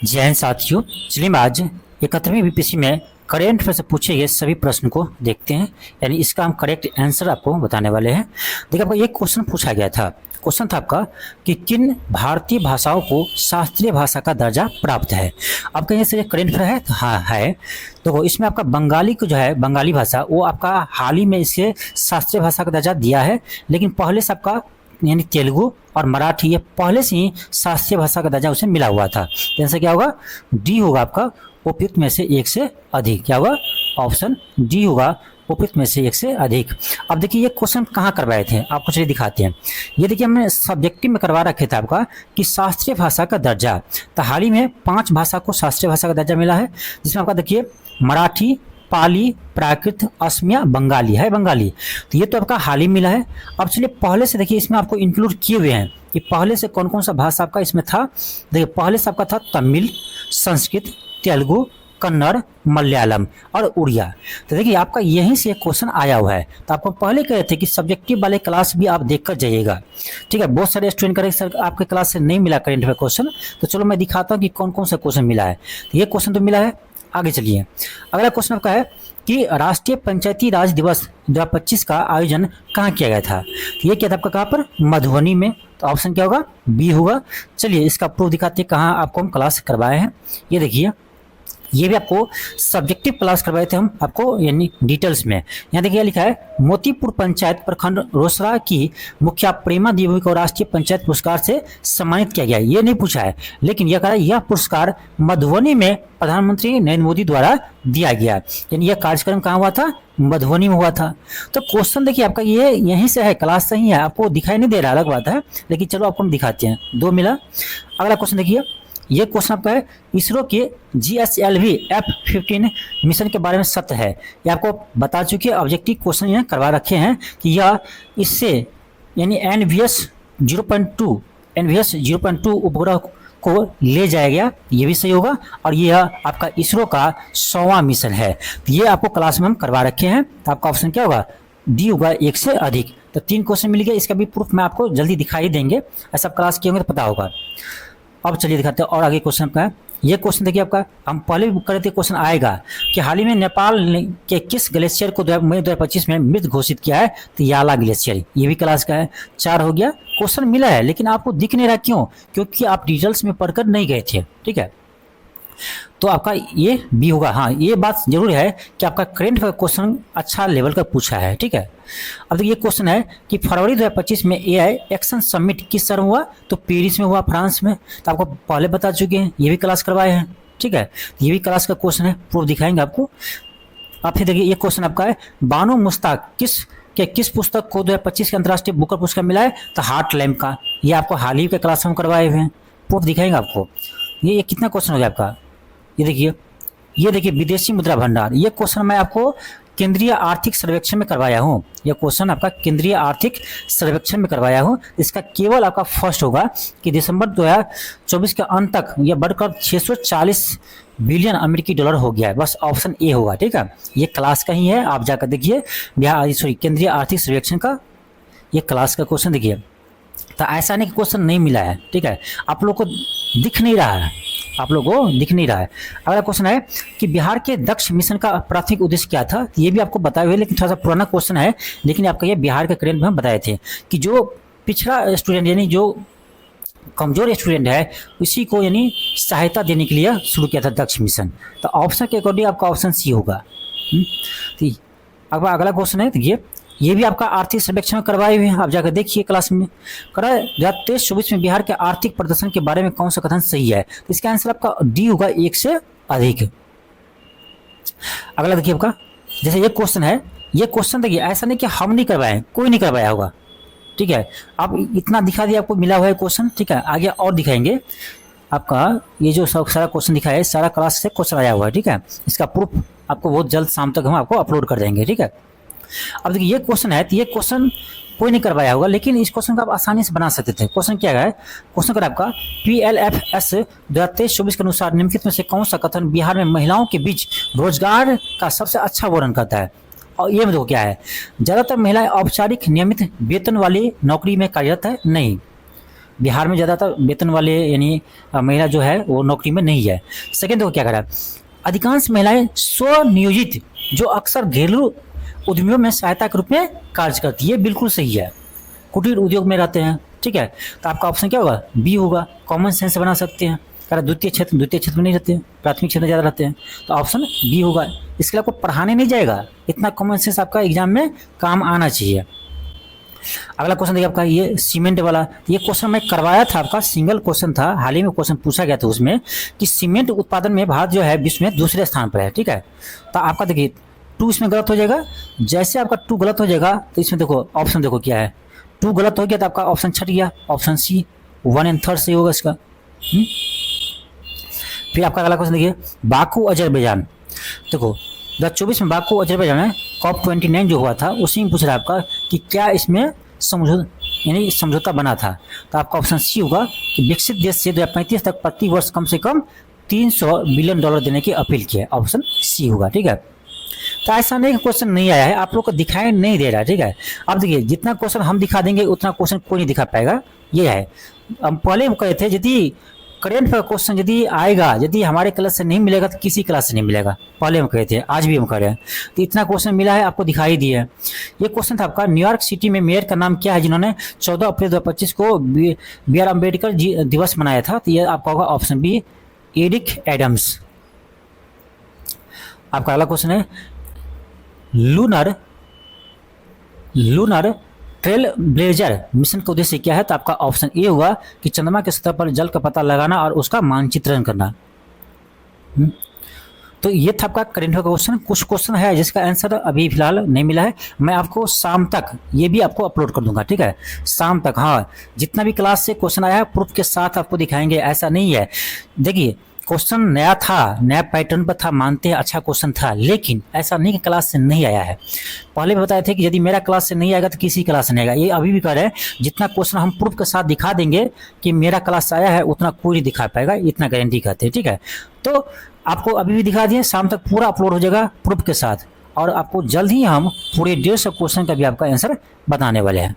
जय हिंद साथियों। चलिए हम आज 71वीं बीपीएससी में करेंट अफेयर से पूछे गए सभी प्रश्न को देखते हैं, यानी इसका हम करेक्ट आंसर आपको बताने वाले हैं। देखिए, आपको एक क्वेश्चन पूछा गया था। क्वेश्चन था आपका कि किन भारतीय भाषाओं को शास्त्रीय भाषा का दर्जा प्राप्त है। अब कहीं से करेंट अफेयर है तो हाँ है। तो इसमें आपका बंगाली को जो है, बंगाली भाषा वो आपका हाल ही में इसे शास्त्रीय भाषा का दर्जा दिया है, लेकिन पहले से आपका यानी तेलुगु और मराठी ये पहले से ही शास्त्रीय भाषा का दर्जा उसे मिला हुआ था। तो आंसर क्या होगा? डी होगा आपका उपयुक्त में से एक से अधिक। क्या होगा? ऑप्शन डी होगा उपयुक्त में से एक से अधिक। अब देखिए ये क्वेश्चन कहाँ करवाए थे, आपको चलिए दिखाते हैं। ये देखिए हमने सब्जेक्टिव में करवा रखे थे आपका कि शास्त्रीय भाषा का दर्जा। तो हाल ही में 5 भाषा को शास्त्रीय भाषा का दर्जा मिला है, जिसमें आपका देखिए मराठी, पाली, प्राकृत, असमिया, बंगाली है। बंगाली तो ये तो आपका हाल ही मिला है। अब चलिए पहले से देखिए इसमें आपको इंक्लूड किए हुए हैं कि पहले से कौन कौन सा भाषा आपका इसमें था। देखिए पहले से आपका था तमिल, संस्कृत, तेलुगु, कन्नड़, मलयालम और उड़िया। तो देखिए आपका यहीं से एक क्वेश्चन आया हुआ है। तो आपको पहले कहे थे कि सब्जेक्टिव वाले क्लास भी आप देखकर जाइएगा, ठीक है। बहुत सारे स्टूडेंट करें सर आपके क्लास से नहीं मिला करेंट अफेयर क्वेश्चन, तो चलो मैं दिखाता हूँ कि कौन कौन सा क्वेश्चन मिला है। तो ये क्वेश्चन तो मिला है। आगे चलिए, अगला क्वेश्चन आपका है कि राष्ट्रीय पंचायती राज दिवस 2025 का आयोजन कहाँ किया गया था। तो ये क्या था आपका, कहाँ पर? मधुबनी में। तो ऑप्शन क्या होगा? बी होगा। चलिए इसका प्रूफ दिखाते हैं कहाँ आपको हम क्लास करवाए हैं। ये देखिए, ये भी आपको सब्जेक्टिव क्लास करवाए थे हम आपको, यानी डिटेल्स में। यहाँ देखिए लिखा है मोतीपुर पंचायत प्रखंड रोसड़ा की मुखिया प्रेमा देवी को राष्ट्रीय पंचायत पुरस्कार से सम्मानित किया गया। ये नहीं पूछा है, लेकिन यह कहा यह पुरस्कार मधुबनी में प्रधानमंत्री नरेंद्र मोदी द्वारा दिया गया। यानी यह कार्यक्रम कहाँ हुआ था? मधुबनी में हुआ था। तो क्वेश्चन देखिए आपका ये यहीं से है, क्लास सही है, आपको दिखाई नहीं दे रहा, अलग बात है, लेकिन चलो आपको हम दिखाते हैं। 2 मिला। अगला क्वेश्चन देखिए, ये क्वेश्चन आपका है इसरो के GSLV F-15 मिशन के बारे में सत्य है। ये आपको बता चुके ऑब्जेक्टिव क्वेश्चन यहाँ करवा रखे हैं कि यह इससे यानी NVS 0.2 उपग्रह को ले जाएगा, ये भी सही होगा। और यह आपका इसरो का 100वां मिशन है। तो ये आपको क्लास में हम करवा रखे हैं। तो आपका ऑप्शन क्या होगा? डी होगा, एक से अधिक। तो 3 क्वेश्चन मिल गया, इसका भी प्रूफ मैं आपको जल्दी दिखाई देंगे। ऐसा क्लास किए होंगे तो पता होगा। अब चलिए दिखाते हैं और आगे क्वेश्चन का है। ये क्वेश्चन देखिए आपका, हम पहले भी करे थे, क्वेश्चन आएगा कि हाल ही में नेपाल के किस ग्लेशियर को मई 2025 में मृत घोषित किया है। तो याला ग्लेशियर, ये भी क्लास का है। 4 हो गया। क्वेश्चन मिला है लेकिन आपको दिख नहीं रहा, क्यों? क्योंकि आप डिटेल्स में पढ़कर नहीं गए थे, ठीक है। तो आपका ये बी होगा। हाँ, ये बात जरूर है कि आपका करेंट क्वेश्चन अच्छा लेवल का पूछा है, ठीक है। अब देखिए ये क्वेश्चन है कि फरवरी 2025 में AI एक्शन समिट किस शहर में हुआ। तो पेरिस में हुआ, फ्रांस में। तो आपको पहले बता चुके हैं, ये भी क्लास करवाए हैं, ठीक है। ये भी क्लास का क्वेश्चन है, प्रूफ दिखाएंगे आपको। अब फिर देखिए ये क्वेश्चन आपका है बानो मुश्ताक किस पुस्तक को 2025 के अंतर्राष्ट्रीय बुकर पुरस्कार मिला है। तो हार्ट लैम्प का। ये आपको हाल ही के क्लास में करवाए हुए हैं, प्रूफ दिखाएंगे आपको। ये कितना क्वेश्चन हो गया आपका? ये देखिए विदेशी मुद्रा भंडार। ये क्वेश्चन मैं आपको केंद्रीय आर्थिक सर्वेक्षण में करवाया हूँ। यह क्वेश्चन आपका केंद्रीय आर्थिक सर्वेक्षण में करवाया हूँ। इसका केवल आपका फर्स्ट होगा कि दिसंबर 2024 के अंत तक यह बढ़कर 640 बिलियन अमेरिकी डॉलर हो गया है। बस ऑप्शन ए होगा, ठीक है। ये क्लास का ही है, आप जाकर देखिए। केंद्रीय आर्थिक सर्वेक्षण का ये क्लास का क्वेश्चन देखिए। तो ऐसा नहीं कि क्वेश्चन नहीं मिला है, ठीक है। आप लोग को दिख नहीं रहा है, अगला क्वेश्चन है कि बिहार के दक्ष मिशन का प्राथमिक उद्देश्य क्या था। ये भी आपको बताए हुए, लेकिन थोड़ा सा पुराना क्वेश्चन है, लेकिन आपका ये बिहार के करेंट में हम बताए थे कि जो पिछड़ा स्टूडेंट यानी जो कमजोर स्टूडेंट है उसी को यानी सहायता देने के लिए शुरू किया था दक्ष मिशन। तो ऑप्शन के अकॉर्डिंग आपका ऑप्शन सी होगा। अब अगला क्वेश्चन है, देखिए ये भी आपका आर्थिक सर्वेक्षण में करवाए हुए हैं, आप जाकर देखिए क्लास में। 2023-24 में बिहार के आर्थिक प्रदर्शन के बारे में कौन सा कथन सही है। तो इसका आंसर आपका डी होगा, एक से अधिक। अगला देखिए आपका, जैसे ये क्वेश्चन है, ये क्वेश्चन देखिए ऐसा नहीं कि हम नहीं करवाए, कोई नहीं करवाया होगा, ठीक है। आप इतना दिखा दिया, आपको मिला हुआ है क्वेश्चन, ठीक है। आगे और दिखाएंगे आपका। ये जो सारा क्वेश्चन दिखा है, सारा क्लास से क्वेश्चन आया हुआ है, ठीक है। इसका प्रूफ आपको बहुत जल्द शाम तक हम आपको अपलोड कर देंगे, ठीक है। अब देखिए ये क्वेश्चन है, तो ये क्वेश्चन कोई नहीं करवाया होगा, लेकिन इस क्वेश्चन को आप आसानी से बना सकते थे। क्वेश्चन क्या है? क्वेश्चन कर आपका PLFS 2023-24 के अनुसार निम्नलिखित में से कौन सा कथन बिहार में महिलाओं के बीच रोजगार का सबसे अच्छा वर्णन करता है। और ये देखो क्या है, ज्यादातर महिलाएं औपचारिक नियमित वेतन वाली नौकरी में कार्यरत है, नहीं। बिहार में ज़्यादातर वेतन वाले यानी महिला जो है वो नौकरी में नहीं है। सेकेंड देखो क्या करा, अधिकांश महिलाएं स्वनियोजित जो अक्सर घरेलू उद्यमियों में सहायता के रूप में कार्य करती है, बिल्कुल सही है, कुटीर उद्योग में रहते हैं, ठीक है। तो आपका ऑप्शन क्या होगा, बी होगा, कॉमन सेंस बना सकते हैं। कह द्वितीय क्षेत्र में नहीं रहते हैं, प्राथमिक क्षेत्र में ज़्यादा रहते हैं, तो ऑप्शन बी होगा। इसके लिए आपको पढ़ाने नहीं जाएगा, इतना कॉमन सेंस आपका एग्जाम में काम आना चाहिए। अगला क्वेश्चन देखिए आपका ये सीमेंट वाला, ये क्वेश्चन मैं करवाया था, आपका सिंगल क्वेश्चन था, हाल ही में क्वेश्चन पूछा गया था उसमें कि सीमेंट उत्पादन में भारत जो है विश्व में दूसरे स्थान पर है, ठीक है। तो आपका देखिए 2 इसमें गलत हो जाएगा। जैसे आपका 2 गलत हो जाएगा तो इसमें देखो ऑप्शन देखो क्या है, 2 गलत हो गया तो आपका ऑप्शन छट गया, ऑप्शन सी 1 एंड 3 सही होगा इसका। फिर आपका अगला क्वेश्चन देखिए, बाकू अजरबैजान, देखो 2024 में बाकू अजरबैजान में COP29 जो हुआ था उसी में पूछ रहा है आपका कि क्या इसमें समझौता बना था। तो आपका ऑप्शन सी होगा कि विकसित देश से 2035 तक प्रति वर्ष कम से कम $300 बिलियन देने की अपील की है, ऑप्शन सी होगा, ठीक है। तो ऐसा नहीं कि क्वेश्चन नहीं आया है, आप लोग को दिखाई नहीं दे रहा है, ठीक है। अब देखिए जितना क्वेश्चन हम दिखा देंगे उतना क्वेश्चन कोई नहीं दिखा पाएगा, ये है। हम पहले हम कहे थे यदि करेंट का क्वेश्चन यदि आएगा, यदि हमारे क्लास से नहीं मिलेगा तो किसी क्लास से नहीं मिलेगा, पहले हम कहे थे, आज भी हम कह रहे हैं। तो इतना क्वेश्चन मिला है, आपको दिखाई दिया है। ये क्वेश्चन था आपका, न्यूयॉर्क सिटी में मेयर का नाम क्या है जिन्होंने 14 अप्रैल 2025 को बी आर अम्बेडकर दिवस मनाया था। तो ये आपका होगा ऑप्शन बी, एरिक एडम्स। आपका अगला क्वेश्चन है, लूनर ट्रेल ब्लेजर मिशन का उद्देश्य क्या है। तो आपका ऑप्शन ए होगा कि चंद्रमा के सतह पर जल का पता लगाना और उसका मानचित्रण करना। तो ये था आपका करेंट का क्वेश्चन। कुछ क्वेश्चन है जिसका आंसर अभी फिलहाल नहीं मिला है, मैं आपको शाम तक ये भी आपको अपलोड कर दूंगा, ठीक है, शाम तक। हाँ, जितना भी क्लास से क्वेश्चन आया है प्रूफ के साथ आपको दिखाएंगे, ऐसा नहीं है। देखिए क्वेश्चन नया था, नया पैटर्न पर था, मानते हैं अच्छा क्वेश्चन था, लेकिन ऐसा नहीं कि क्लास से नहीं आया है। पहले भी बताए थे कि यदि मेरा क्लास से नहीं आएगा तो किसी क्लास से नहीं आएगा, ये अभी भी कह रहे हैं। जितना क्वेश्चन हम प्रूफ के साथ दिखा देंगे कि मेरा क्लास से आया है उतना कोई नहीं दिखा पाएगा, इतना गारंटी कहते हैं, ठीक है। तो आपको अभी भी दिखा दिए, शाम तक पूरा अपलोड हो जाएगा प्रूफ के साथ, और आपको जल्द ही हम पूरे 150 क्वेश्चन का भी आपका आंसर बताने वाले हैं।